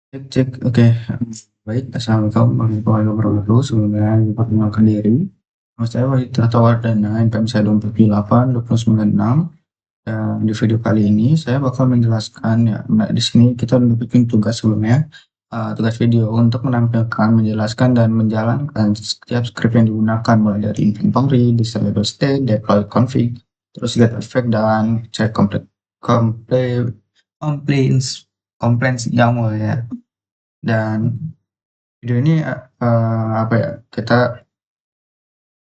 Cek cek, oke. Baik, assalamualaikum warahmatullahi wabarakatuh. Sebelumnya perkenalkan diri. Nama saya Wahid Tirta Wardana, NPM saya 248-296. Dan di video kali ini saya bakal menjelaskan ya. Nah, di sini kita udah bikin tugas sebelumnya, tugas video untuk menampilkan, menjelaskan dan menjalankan setiap script yang digunakan mulai dari inventory, disable state, deploy config, terus get effect dan check complaints complaints YAML ya. Dan video ini apa ya, kita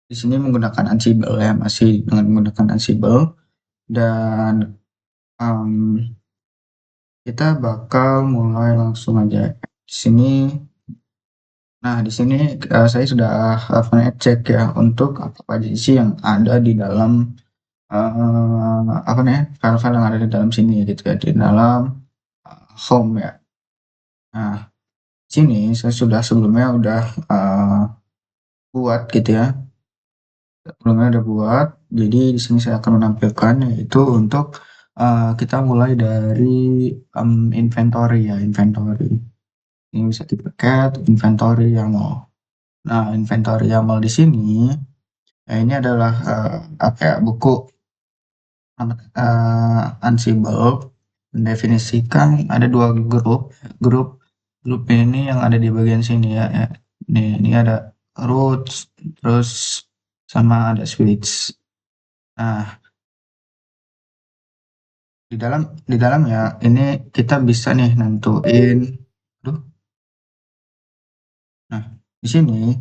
di sini menggunakan Ansible ya, masih dengan menggunakan Ansible. Dan kita bakal mulai langsung aja di sini. Nah, di sini saya sudah cek ya untuk apa aja sih yang ada di dalam file-file yang ada di dalam sini gitu ya, di dalam home ya. Nah, sini saya sudah sebelumnya udah buat gitu ya. Sebelumnya udah buat. Jadi di sini saya akan menampilkan yaitu untuk kita mulai dari inventory ya, inventory. Ini bisa dipakai inventory YAML. Nah, inventory YAML di sini ini adalah apa ya, buku Ansible mendefinisikan ada dua grup ini yang ada di bagian sini ya. Ini ada roots, terus sama ada switch. Nah, di dalam ya ini kita bisa nih nentuin. Nah, di sini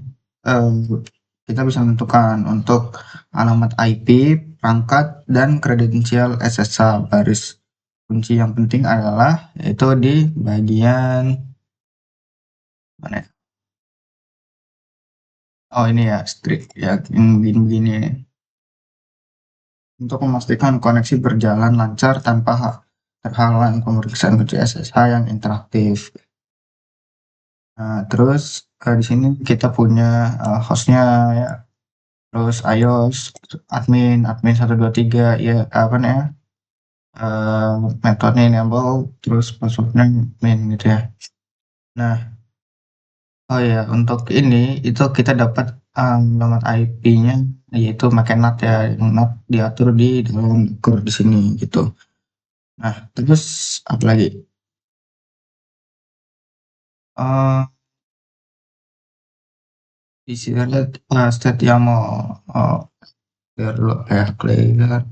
kita bisa menentukan untuk alamat IP, perangkat, dan kredensial SSH. Baris kunci yang penting adalah yaitu di bagian mana ya? Oh, ini ya, strict ya, yang begini-begini. Untuk memastikan koneksi berjalan lancar tanpa terhalang pemeriksaan kunci SSH yang interaktif. Nah, terus di sini kita punya hostnya ya, terus iOS, admin 123 ya, apa namanya, metodenya enable, terus passwordnya main gitu ya. Nah, oh ya, untuk ini itu kita dapat alamat IP-nya yaitu pakai NAT ya, yang NAT diatur di dalam core di sini gitu. Nah, terus apa lagi? Di sini state YAML, clear ya, clear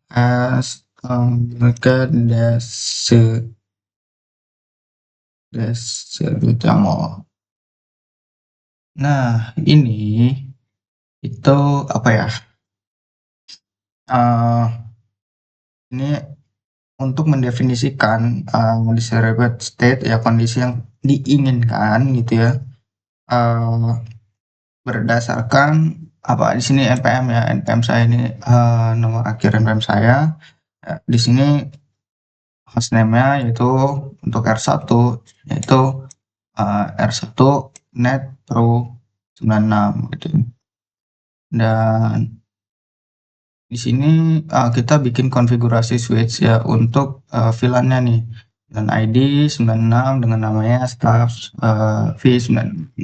as mereka YAML. Nah, ini itu apa ya? Ini untuk mendefinisikan desired state ya, kondisi yang diinginkan gitu ya. Berdasarkan apa di sini NPM ya, NPM saya ini nomor akhir NPM saya. Di sini hostname-nya yaitu untuk R1 yaitu R1 net pro 96 gitu. Dan di sini kita bikin konfigurasi switch ya untuk VLAN-nya nih. Dan ID 96 dengan namanya staff V9.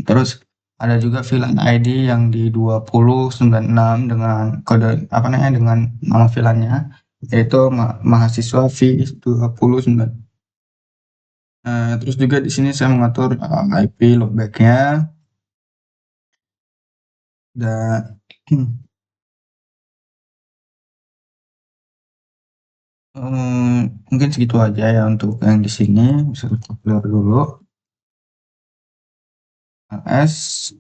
Terus ada juga VLAN ID yang di 2096 dengan kode apa namanya, dengan nama VLAN-nya yaitu mahasiswa V29. Terus juga di sini saya mengatur IP loopback-nya dan mungkin segitu aja ya untuk yang di sini. Bisa kita clear dulu. S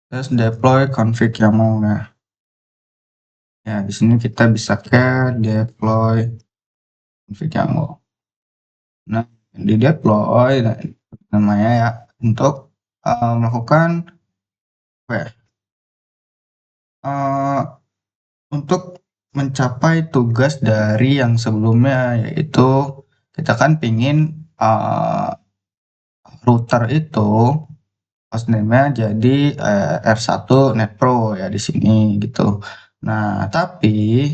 terus deploy config YAML. Nah, ya di sini kita bisa ke deploy config YAML. Nah, di deploy namanya ya untuk melakukan apa ya, untuk mencapai tugas dari yang sebelumnya, yaitu kita kan pingin router itu hostname-nya jadi R1 Net Pro ya di sini gitu. Nah, tapi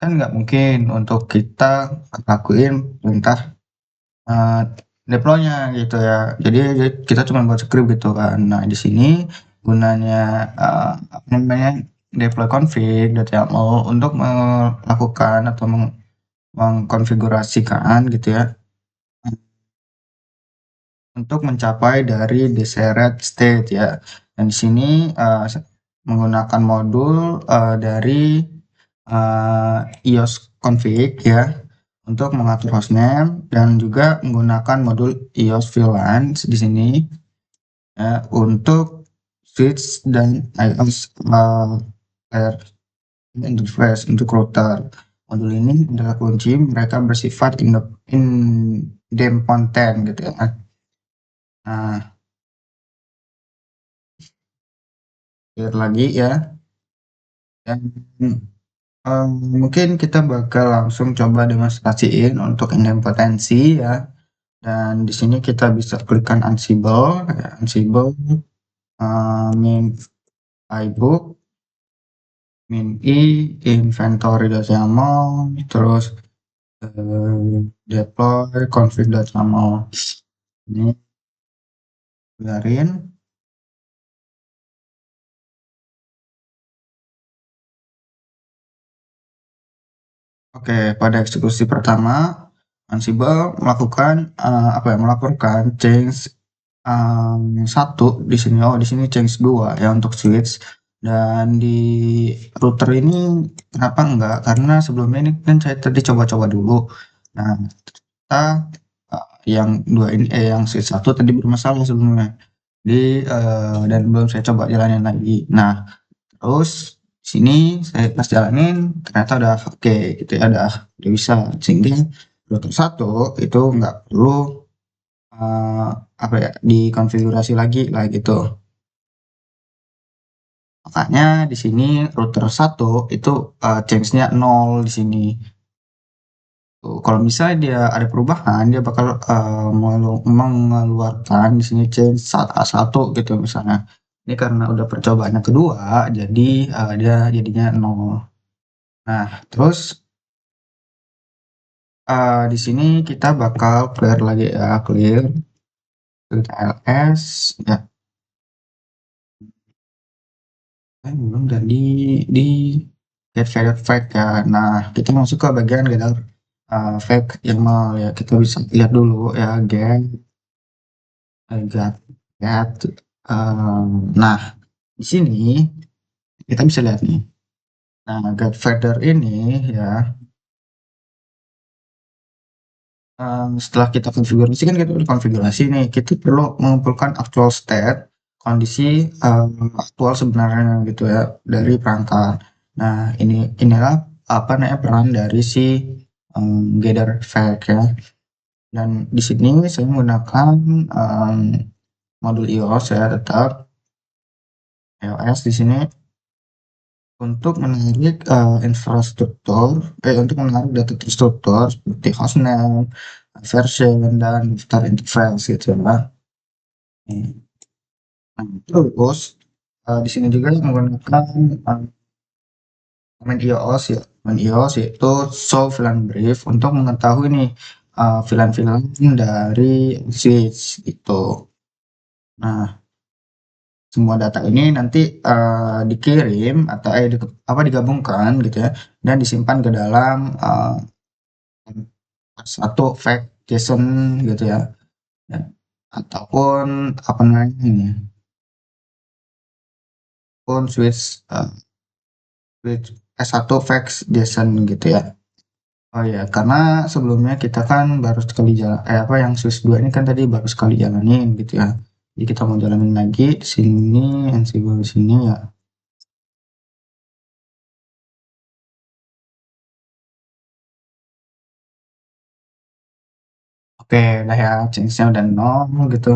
kan nggak mungkin untuk kita lakuin perintah deploy-nya gitu ya. Jadi kita cuma buat script gitu kan. Nah, di sini gunanya apa namanya deploy config.yaml untuk melakukan atau mengkonfigurasikan gitu ya untuk mencapai dari desired state ya. Dan di sini menggunakan modul dari ios config ya untuk mengatur hostname dan juga menggunakan modul ios VLAN di sini ya, untuk switch dan ios layer interface untuk router. Modul ini adalah kunci, mereka bersifat independent gitu ya. Nah, lihat lagi ya. Dan mungkin kita bakal langsung coba demonstrasiin untuk idempotensi ya. Dan di sini kita bisa klikkan Ansible, ya, Ansible, min iBook, min i, inventory.yaml, terus deploy config.yaml. Ini biarin. Oke, pada eksekusi pertama, Ansible melakukan apa ya? Melaporkan change 1 di sini. Oh, di sini change 2 ya untuk switch. Dan di router ini kenapa enggak? Karena sebelumnya ini kan saya tadi coba-coba dulu. Nah, ternyata yang dua ini yang switch 1 tadi bermasalah sebelumnya. Dan belum saya coba jalanin lagi. Nah, terus sini saya pas jalanin ternyata udah oke gitu ya, udah bisa sehingga router 1 itu nggak perlu uh, apa ya dikonfigurasi lagi lah gitu. Makanya di sini router 1 itu change-nya 0 di sini. Tuh, kalau misalnya dia ada perubahan, dia bakal mengeluarkan di sini change satu gitu misalnya. Ini karena udah percobaan yang kedua, jadi dia jadinya 0. Nah, terus di sini kita bakal clear lagi ya, clear ls ya. Belum tadi di get faded flag ya. Nah, kita masuk ke bagian gather flag YAML ya. Kita bisa lihat dulu ya get get. Nah, di sini kita bisa lihat nih. Nah, get fader ini ya. Setelah kita konfigurasi kan kita udah konfigurasi nih, kita perlu mengumpulkan actual state, kondisi aktual sebenarnya gitu ya dari perangkat. Nah, inilah apa namanya peran dari si gather flag ya. Dan di sini saya menggunakan modul iOS ya tetap iOS di sini untuk menarik infrastruktur, untuk menarik data terstruktur seperti hostname, version dan daftar interface gitu ya. Nah, terus di sini juga menggunakan command iOS ya, command iOS yaitu show VLAN brief untuk mengetahui nih VLAN-VLAN dari switch itu. Nah, semua data ini nanti dikirim atau digabungkan gitu ya dan disimpan ke dalam satu fake JSON gitu ya. Ya, ataupun apa namanya ini pun switch S1 fax JSON gitu ya. Oh ya, karena sebelumnya kita kan baru sekali jalan, apa yang switch 2 ini kan tadi baru sekali jalanin gitu ya. Jadi kita mau jalanin lagi di sini, Ansible di sini ya. Oke, udah ya, change-nya udah 0 gitu.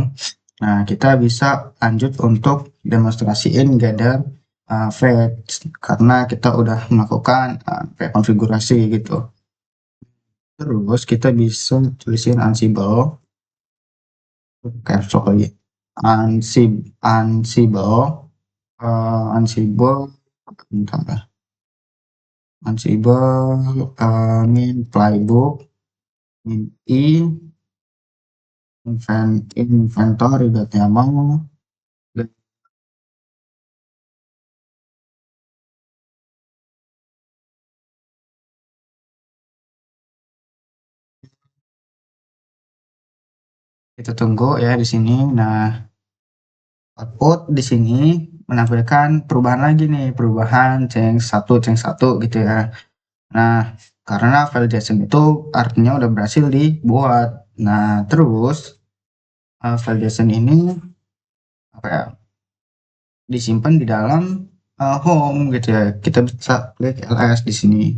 Nah, kita bisa lanjut untuk demonstrasiin gather fetch karena kita udah melakukan kayak konfigurasi gitu. Terus kita bisa tulisin Ansible, caps lock lagi. Ansible, Ansible, bentar, Ansible, min playbook, min i, inventory.yaml, dan kita tunggu ya di sini. Nah, output di sini menampilkan perubahan lagi nih, perubahan change 1 gitu ya. Nah, karena file JSON itu artinya udah berhasil dibuat. Nah, terus file JSON ini apa ya, disimpan di dalam home gitu ya. Kita bisa klik ls di sini.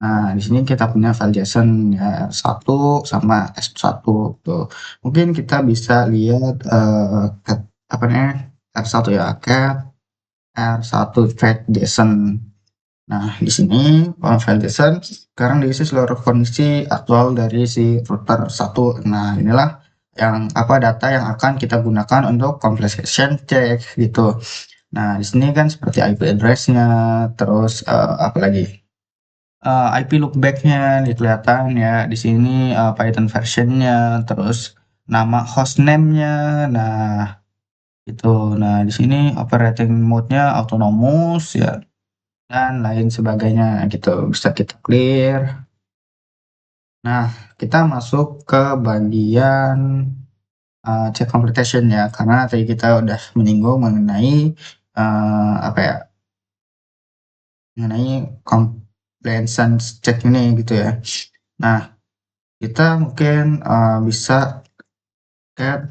Nah, di sini kita punya file JSON ya, satu sama S1 tuh. Mungkin kita bisa lihat apa namanya, R1 ya, cat R1 track JSON. Nah, di sini file JSON sekarang diisi seluruh kondisi aktual dari si router 1. Nah, inilah yang apa, data yang akan kita gunakan untuk completion check gitu. Nah, di sini kan seperti IP address-nya, terus apa lagi? IP loopback-nya kelihatan ya di sini, Python version-nya, terus nama hostname-nya. Nah, itu. Nah, di sini operating mode-nya autonomous ya, dan lain sebagainya gitu. Bisa kita clear. Nah, kita masuk ke bagian check computation ya, karena tadi kita udah menyinggung mengenai apa ya, mengenai compliance check ini gitu ya. Nah, kita mungkin bisa cat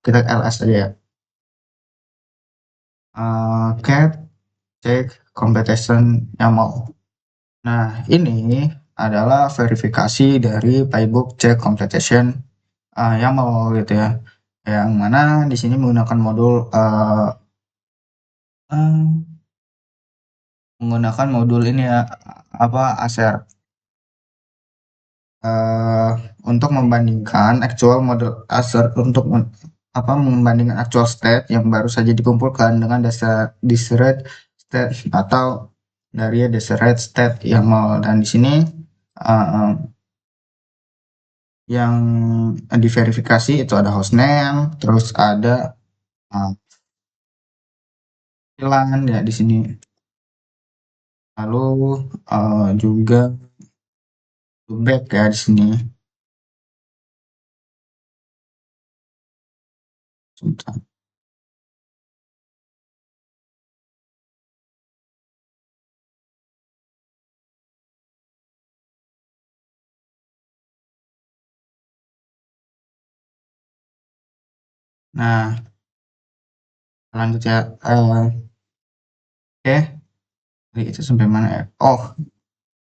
kita ls aja ya. Cat check computation YAML. Nah, ini adalah verifikasi dari playbook check computation YAML gitu ya. Yang mana di sini menggunakan modul ini ya, apa, ASER, untuk membandingkan actual model ASER, untuk membandingkan actual state yang baru saja dikumpulkan dengan dasar desired state atau dari desired state YAML. Dan di sini uh, yang diverifikasi itu ada hostname, terus ada uh, VLAN ya di sini. Lalu juga loopback ya di sini. Sebentar. Nah, lanjut ya. Oke, jadi itu sampai mana ya? Oh,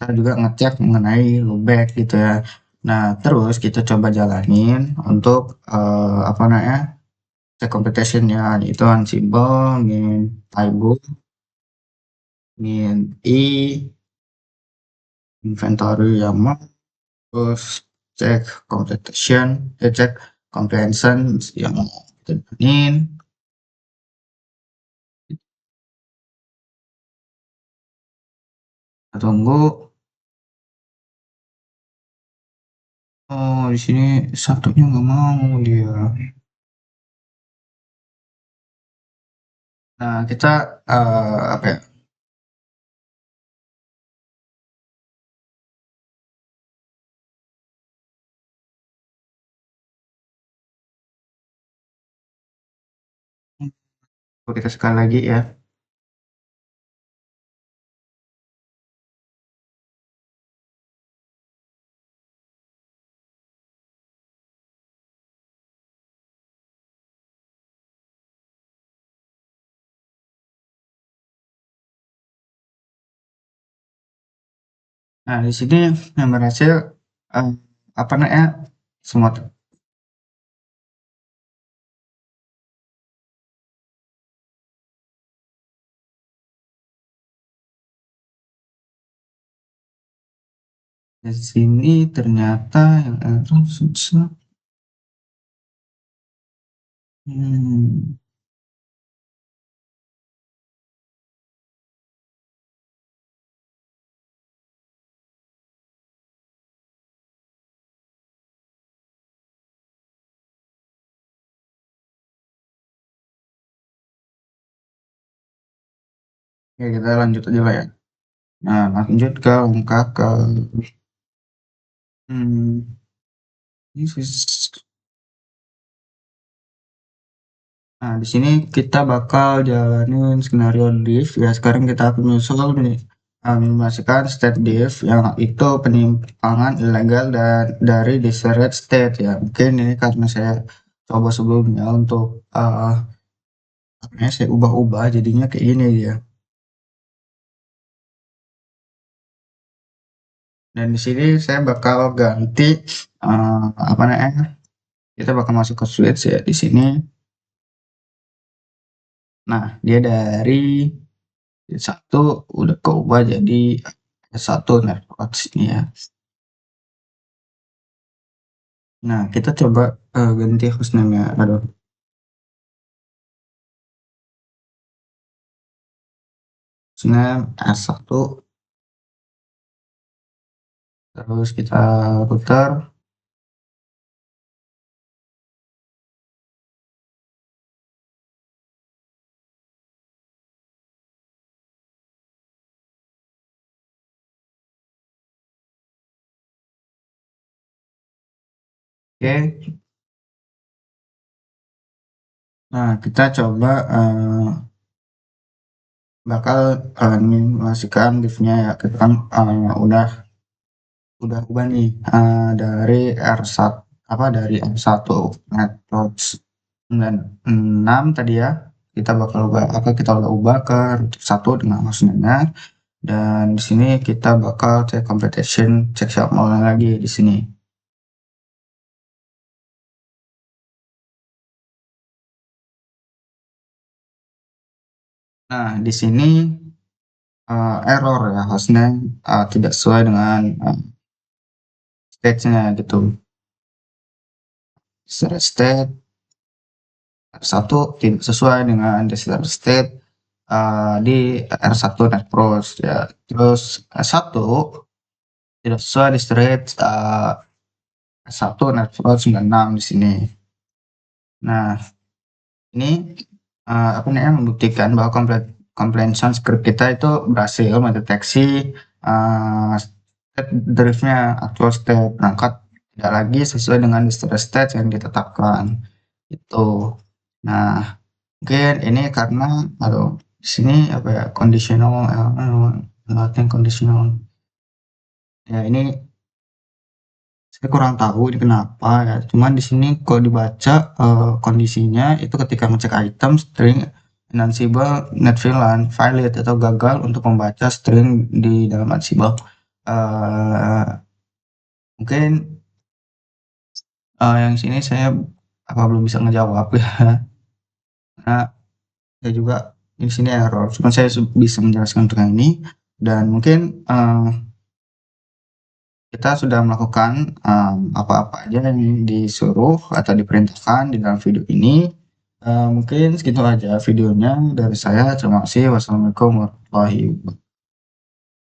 kita juga ngecek mengenai loopback gitu ya. Nah, terus kita coba jalanin untuk apa namanya, check computation ya. Itu Ansible, min playbook, min i, inventory YAML, terus cek computation, cek comprehension yang kita jalanin. Kita tunggu. Oh, di sini satunya nggak mau dia. Nah, kita apa ya? Coba kita sekali lagi ya. Nah, di sini yang berhasil apa namanya? Semua di sini ternyata yang susah. Hmm. Oke, kita lanjut aja lah ya. Nah, lanjut ke langkah ke hmm, ini nah, di sini kita bakal jalanin skenario diff ya. Sekarang kita akan menyusul nih, mensimulasikan state diff yang itu penyimpangan ilegal dan dari desired state ya. Mungkin ini karena saya coba sebelumnya untuk makanya saya ubah-ubah jadinya kayak gini ya. Dan di sini saya bakal ganti apa namanya? Kita bakal masuk ke switch ya di sini. Nah, dia dari satu udah keubah jadi satu network sini ya. Nah, kita coba ganti hostname-nya. Aduh, hostname S1 terus kita putar. Oke. Nah, kita coba bakal animasikan div-nya ya. Kita kan udah ubah nih dari R1 apa dari R1 networks 96 tadi ya. Kita bakal ubah apa kita udah ubah ke router 1 dengan hostname-nya. Dan di sini kita bakal cek computation, cek SHA-1 lagi di sini. Nah, di sini error ya hostname tidak sesuai dengan stage-nya gitu. Desired state R1 tidak sesuai dengan desired state di R1 netpros ya. Terus R1 tidak sesuai desired R1 netpros 96 di sini. Nah, ini apa namanya membuktikan bahwa comprehension script kita itu berhasil mendeteksi state drift-nya actual state berangkat tidak lagi sesuai dengan desired state yang ditetapkan itu. Nah, mungkin ini karena aduh di sini apa ya conditional nothing conditional. Ya ini saya kurang tahu ini kenapa ya. Cuman di sini kalau dibaca kondisinya itu ketika ngecek item string Ansible net VLAN valid atau gagal untuk membaca string di dalam Ansible. Mungkin yang sini saya apa belum bisa ngejawab ya. Karena saya juga di sini error. Cuma saya bisa menjelaskan untuk yang ini dan mungkin kita sudah melakukan apa-apa aja yang disuruh atau diperintahkan di dalam video ini. Mungkin segitu aja videonya dari saya. Terima kasih. Wassalamualaikum warahmatullahi wabarakatuh.